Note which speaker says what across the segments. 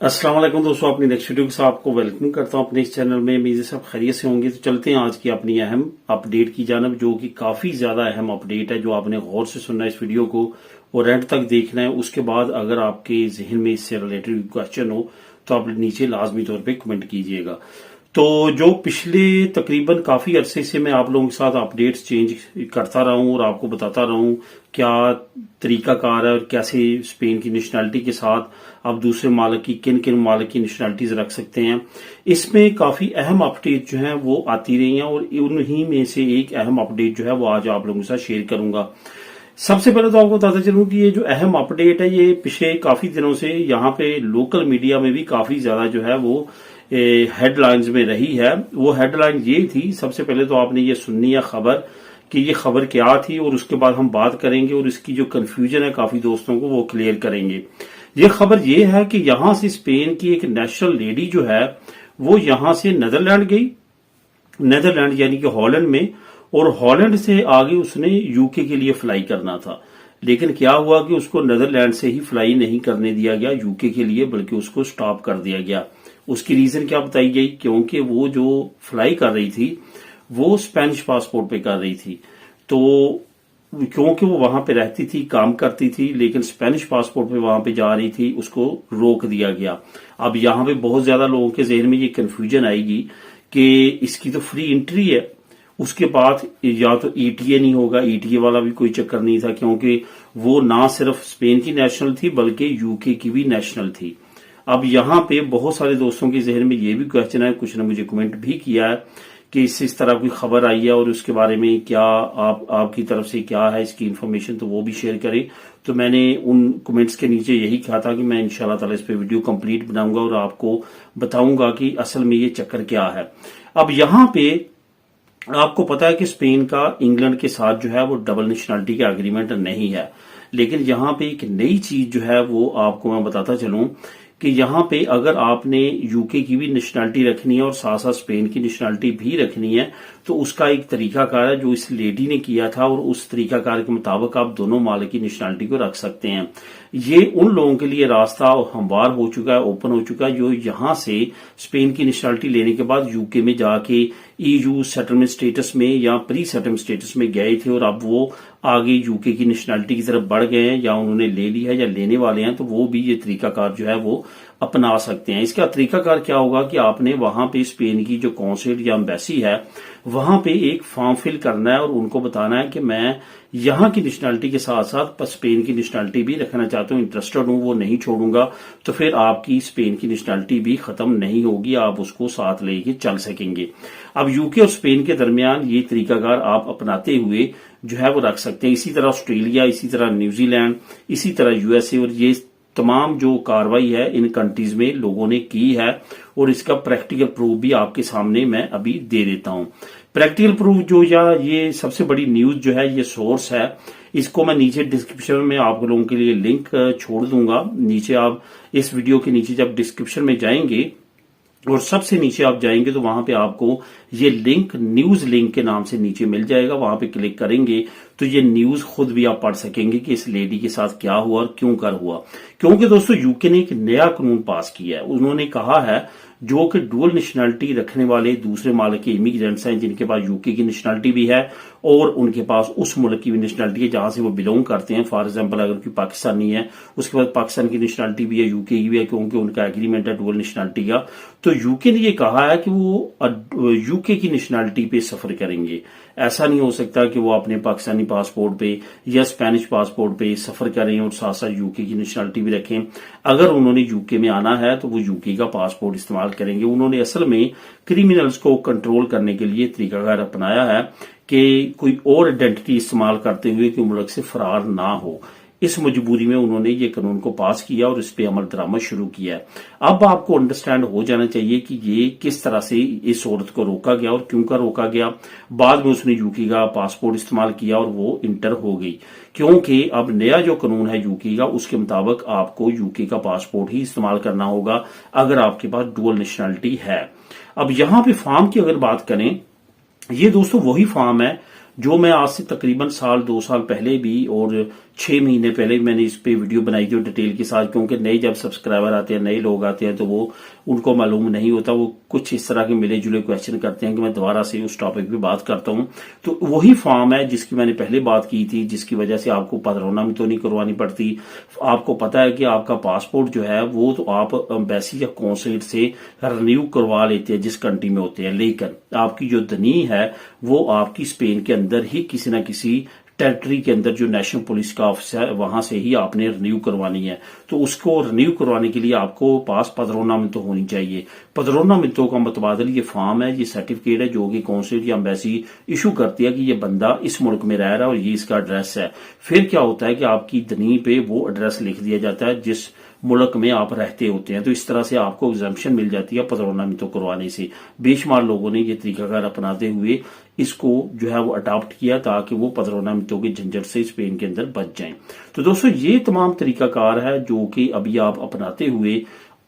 Speaker 1: अस्सलाम वालेकुम दोस्तों, अपनी नेक्स्ट वीडियो के साथ आपको वेलकम करता हूं अपने इस चैनल में। उम्मीद है सब खैरियत से होंगे। तो चलते हैं आज की अपनी अहम अपडेट की जानब, जो कि काफी ज्यादा अहम अपडेट है, जो आपने गौर से सुनना है इस वीडियो को और एंड तक देखना है। उसके बाद अगर आपके जहन में इससे रिलेटेड क्वेश्चन हो तो आप नीचे लाजमी तौर पर कमेंट कीजिएगा। तो जो पिछले तकरीबन काफी अरसे से मैं आप लोगों के साथ अपडेट्स चेंज करता रहा हूं और आपको बताता रहा हूं क्या तरीकाकार है और कैसे स्पेन की नेशनैलिटी के साथ आप दूसरे मालिक की किन किन मालिक की नेशनैलिटीज रख सकते हैं। इसमें काफी अहम अपडेट जो है वो आती रही हैं और उन्हीं में से एक अहम अपडेट जो है वो आज आप लोगों के साथ शेयर करूंगा। सबसे पहले तो आपको बताता चलूं कि ये जो अहम अपडेट है ये पिछले काफी दिनों से यहाँ पे लोकल मीडिया में भी काफी ज्यादा जो है वो हेडलाइंस में रही है। वो हेडलाइन ये थी, सबसे पहले तो आपने ये सुननी है खबर कि ये खबर क्या थी और उसके बाद हम बात करेंगे और इसकी जो कंफ्यूजन है काफी दोस्तों को वो क्लियर करेंगे। ये खबर ये है कि यहां से स्पेन की एक नेशनल लेडी जो है वो यहां से नीदरलैंड गई, नीदरलैंड यानी कि हॉलैंड में, और हॉलैंड से आगे उसने यूके के लिए फ्लाई करना था। लेकिन क्या हुआ कि उसको नीदरलैंड से ही फ्लाई नहीं करने दिया गया यूके के लिए, बल्कि उसको स्टॉप कर दिया गया। उसकी रीजन क्या बताई गई, क्योंकि वो जो फ्लाई कर रही थी वो स्पेनिश पासपोर्ट पे कर रही थी। तो क्योंकि वो वहां पे रहती थी, काम करती थी, लेकिन स्पेनिश पासपोर्ट पे वहां पे जा रही थी, उसको रोक दिया गया। अब यहां पे बहुत ज्यादा लोगों के जहन में ये कंफ्यूजन आएगी कि इसकी तो फ्री एंट्री है, उसके बाद या तो ईटीए नहीं होगा। ईटीए वाला भी कोई चक्कर नहीं था, क्योंकि वो ना सिर्फ स्पेन की नेशनल थी बल्कि यूके की भी नेशनल थी। अब यहाँ पे बहुत सारे दोस्तों के जहन में ये भी क्वेश्चन है, कुछ ने मुझे कमेंट भी किया है कि इस तरह कोई खबर आई है और उसके बारे में क्या आपकी तरफ से क्या है इसकी इन्फॉर्मेशन, तो वो भी शेयर करें। तो मैंने उन कमेंट्स के नीचे यही कहा था कि मैं इंशाल्लाह ताला इस पे वीडियो कंप्लीट बनाऊंगा और आपको बताऊंगा कि असल में ये चक्कर क्या है। अब यहाँ पे आपको पता है कि स्पेन का इंग्लैंड के साथ जो है वो डबल नेशनैलिटी का एग्रीमेंट नहीं है, लेकिन यहाँ पे एक नई चीज जो है वो आपको मैं बताता चलूं कि यहाँ पे अगर आपने यूके की भी नेशनैलिटी रखनी है और साथ साथ स्पेन की नेशनैलिटी भी रखनी है तो उसका एक तरीकाकार है जो इस लेडी ने किया था, और उस तरीकाकार के मुताबिक आप दोनों मालिक की नेशनैलिटी को रख सकते हैं। ये उन लोगों के लिए रास्ता हमवार हो चुका है, ओपन हो चुका है, जो यहां से स्पेन की नेशनैलिटी लेने के बाद यूके में जाके ईयू सेटलमेंट स्टेटस में या प्री सेटलमेंट स्टेटस में गए थे और अब वो आगे यूके की नेशनैलिटी की तरफ बढ़ गए हैं या उन्होंने ले ली है या लेने वाले हैं, तो वो भी ये तरीकाकार जो है वो अपना सकते हैं। इसका तरीकाकार क्या होगा कि आपने वहां पे स्पेन की जो कौंसिल या एम्बेसी है वहां पे एक फॉर्म फिल करना है और उनको बताना है कि मैं यहां की नेशनैलिटी के साथ साथ स्पेन की नेशनैलिटी भी रखना चाहता हूं, इंटरेस्टेड हूं, वो नहीं छोड़ूंगा। तो फिर आपकी स्पेन की नेशनैलिटी भी खत्म नहीं होगी, आप उसको साथ लेके चल सकेंगे। अब यूके और स्पेन के दरमियान ये तरीकाकार आप अपनाते हुए जो है वो रख सकते हैं। इसी तरह ऑस्ट्रेलिया, इसी तरह न्यूजीलैंड, इसी तरह यूएसए, और ये तमाम जो कार्रवाई है इन कंट्रीज में लोगों ने की है और इसका प्रैक्टिकल प्रूफ भी आपके सामने मैं अभी दे देता हूं। प्रैक्टिकल प्रूफ जो या ये सबसे बड़ी न्यूज जो है, ये सोर्स है, इसको मैं नीचे डिस्क्रिप्शन में आप लोगों के लिए लिंक छोड़ दूंगा। नीचे आप इस वीडियो के नीचे जब डिस्क्रिप्शन में जाएंगे और सबसे नीचे आप जाएंगे तो वहां पे आपको ये लिंक न्यूज लिंक के नाम से नीचे मिल जाएगा। वहां पे क्लिक करेंगे तो ये न्यूज खुद भी आप पढ़ सकेंगे कि इस लेडी के साथ क्या हुआ और क्यों कर हुआ। क्योंकि दोस्तों यूके ने एक नया कानून पास किया है। उन्होंने कहा है जो कि डुअल नेशनैलिटी रखने वाले दूसरे मुल्क के इमिग्रेंट्स हैं जिनके पास यूके की नेशनैलिटी भी है और उनके पास उस मुल्क की भी नेशनैलिटी है जहां से वो बिलोंग करते हैं। फॉर एग्जांपल अगर कोई पाकिस्तानी है उसके बाद पाकिस्तान की नेशनैलिटी भी है, यूके की भी है, क्योंकि उनका एग्रीमेंट है डुअल नेशनैलिटी का। तो यूके ने ये कहा है कि वो यूके की नेशनैलिटी पे सफर करेंगे। ऐसा नहीं हो सकता कि वो अपने पाकिस्तानी पासपोर्ट पे या स्पेनिश पासपोर्ट पे सफर करें और साथ साथ यूके की नेशनैलिटी भी रखें। अगर उन्होंने यूके में आना है तो वो यूके का पासपोर्ट इस्तेमाल करेंगे। उन्होंने असल में क्रिमिनल्स को कंट्रोल करने के लिए तरीकाकार अपनाया है कि कोई और आइडेंटिटी इस्तेमाल करते हुए कि मुल्क से फरार ना हो। इस मजबूरी में उन्होंने ये कानून को पास किया और इस पे अमल दरामद शुरू किया है। अब आपको अंडरस्टैंड हो जाना चाहिए कि ये किस तरह से इस औरत को रोका गया और क्यों का रोका गया। बाद में उसने यूके का पासपोर्ट इस्तेमाल किया और वो इंटर हो गई, क्योंकि अब नया जो कानून है यूके का उसके मुताबिक आपको यूके का पासपोर्ट ही इस्तेमाल करना होगा अगर आपके पास डुअल नेशनैलिटी है। अब यहां पे फॉर्म की अगर बात करें, ये दोस्तों वही फॉर्म है جو میں آج سے تقریباً سال 2 سال پہلے بھی اور 6 مہینے پہلے بھی میں نے اس پہ ویڈیو بنائی تھی ڈیٹیل کے ساتھ، کیونکہ نئے جب سبسکرائبر آتے ہیں، نئے لوگ آتے ہیں تو وہ ان کو معلوم نہیں ہوتا، وہ کچھ اس طرح کے ملے جلے کویشچن کرتے ہیں کہ میں دوبارہ سے اس ٹاپک پہ بات کرتا ہوں۔ تو وہی فارم ہے جس کی میں نے پہلے بات کی تھی، جس کی وجہ سے آپ کو پدرونا میں تو نہیں کروانی پڑتی۔ آپ کو پتا ہے کہ آپ کا پاسپورٹ جو ہے وہ تو آپ ایمبیسی یا قونصلیٹ سے رینیو کروا لیتے ہیں جس کنٹری میں ہوتے ہیں، لیکن آپ کی جو دنی ہے وہ آپ کی اسپین کے اندر ہی کسی نہ کسی ٹیریٹری کے اندر جو نیشنل پولیس کا آفس ہے وہاں سے ہی آپ نے رینیو کروانی ہے۔ تو اس کو رینیو کروانے کے لیے آپ کو پاس پدرونا میں تو ہونی چاہیے۔ پدرونا منتوں کا متبادل یہ فارم ہے، یہ سرٹیفکیٹ ہے جو کہ قونصل یا ایمبیسی ایشو کرتی ہے کہ یہ بندہ اس ملک میں رہ رہا ہے اور یہ اس کا ایڈریس ہے۔ پھر کیا ہوتا ہے کہ آپ کی دنی پہ وہ ایڈریس لکھ دیا جاتا ہے جس ملک میں آپ رہتے ہوتے ہیں، تو اس طرح سے آپ کو ایگزمپشن مل جاتی ہے پدرونا منتوں کروانے سے۔ بے شمار لوگوں نے یہ طریقہ کار اپناتے ہوئے اس کو جو ہے وہ اڈاپٹ کیا تاکہ وہ پدرونا منتوں کے جھنجھٹ سے اسپین کے اندر بچ جائیں۔ تو دوستو یہ تمام طریقہ کار ہے جو کہ ابھی آپ اپناتے ہوئے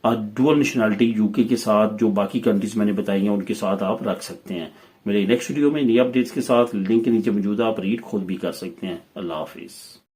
Speaker 1: ڈوئل نیشنلٹی یو کے ساتھ جو باقی کنٹریز میں نے بتائی ہیں ان کے ساتھ آپ رکھ سکتے ہیں۔ میرے نیکسٹ ویڈیو میں نئی اپڈیٹس کے ساتھ لنک کے نیچے موجود ہے، آپ ریڈ خود بھی کر سکتے ہیں۔ اللہ حافظ۔